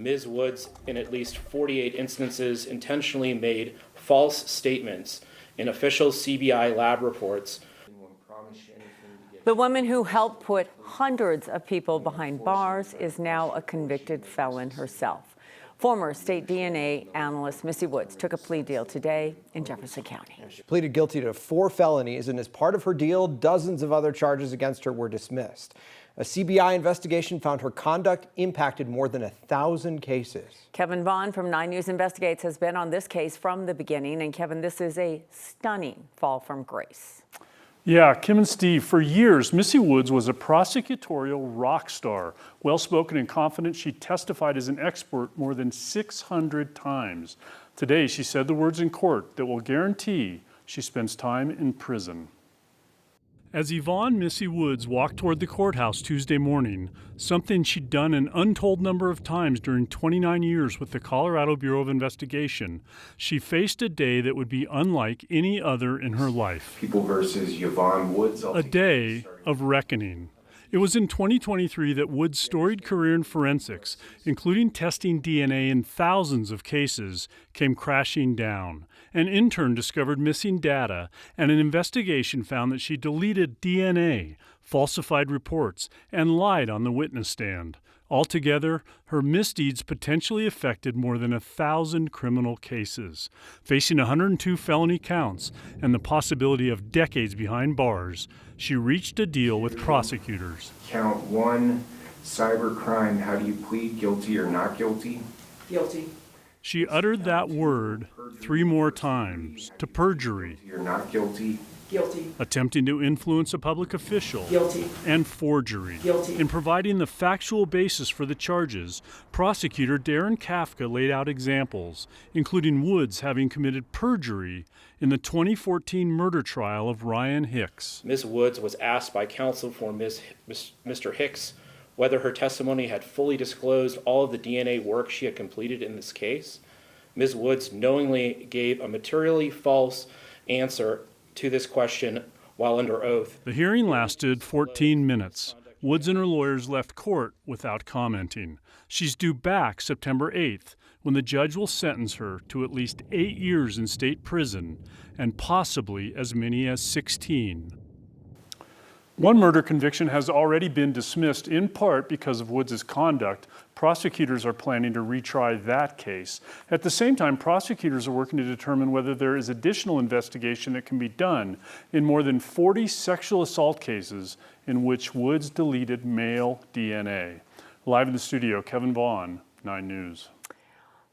Ms. Woods, in at least 48 instances, intentionally made false statements in official CBI lab reports. The woman who helped put hundreds of people behind bars is now a convicted felon herself. Former state DNA analyst Missy Woods took a plea deal today in Jefferson County. She pleaded guilty to 4 felonies, and as part of her deal, dozens of other charges against her were dismissed. A CBI investigation found her conduct impacted more than 1,000 cases. Yvonne from 9 News Investigates has been on this case from the beginning. And Kevin, this is a stunning fall from grace. Yeah, Kim and Steve, for years, Missy Woods was a prosecutorial rock star. Well-spoken and confident, she testified as an expert more than 600 times. Today, she said the words in court that will guarantee she spends time in prison. As Yvonne Missy Woods walked toward the courthouse Tuesday morning, something she'd done an untold number of times during 29 years with the Colorado Bureau of Investigation, she faced a day that would be unlike any other in her life. People versus Yvonne Woods. A day of reckoning. It was in 2023 that Woods' storied career in forensics, including testing DNA in thousands of cases, came crashing down. An intern discovered missing data, and an investigation found that she deleted DNA, falsified reports, and lied on the witness stand. Altogether, her misdeeds potentially affected more than 1,000 criminal cases. Facing 102 felony counts and the possibility of decades behind bars, she reached a deal with prosecutors. Count 1, cybercrime. How do you plead, guilty or not guilty? Guilty. She uttered that word 3 more times. To perjury. You're not guilty. Guilty. Attempting to influence a public official. Guilty. And forgery. Guilty. In providing the factual basis for the charges, prosecutor Darren Kafka laid out examples, including Woods having committed perjury in the 2014 murder trial of Ryan Hicks. Ms. Woods was asked by counsel for Mr. Hicks whether her testimony had fully disclosed all of the DNA work she had completed in this case. Ms. Woods knowingly gave a materially false answer to this question while under oath. The hearing lasted 14 minutes. Woods and her lawyers left court without commenting. She's due back September 8th, when the judge will sentence her to at least 8 years in state prison and possibly as many as 16. One murder conviction has already been dismissed in part because of Woods' conduct. Prosecutors are planning to retry that case. At the same time, prosecutors are working to determine whether there is additional investigation that can be done in more than 40 sexual assault cases in which Woods deleted male DNA. Live in the studio, Yvonne, 9 News.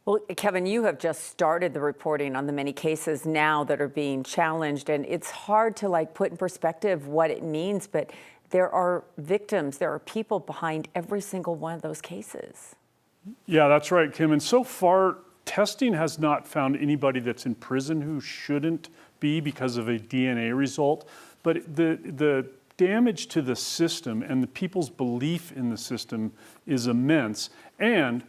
Well, Kevin, you have just started the reporting on the many cases now that are being challenged, and it's hard to put in perspective what it means, but there are victims, there are people behind every single one of those cases. Yeah, that's right, Kim. And so far, testing has not found anybody that's in prison who shouldn't be because of a DNA result. But the damage to the system and the people's belief in the system is immense. And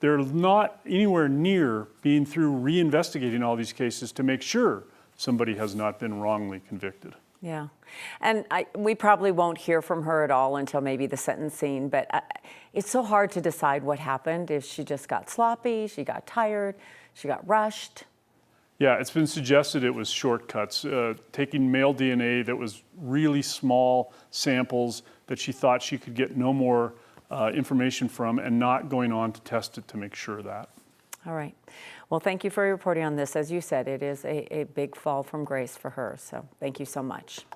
they're not anywhere near being through reinvestigating all these cases to make sure somebody has not been wrongly convicted. Yeah, and we probably won't hear from her at all until maybe the sentencing, but it's so hard to decide what happened. If she just got sloppy, she got tired, she got rushed. Yeah, it's been suggested it was shortcuts, taking male DNA that was really small samples that she thought she could get no more information from and not going on to test it to make sure of that. All right. Well, thank you for reporting on this. As you said, it is a big fall from grace for her. So thank you so much.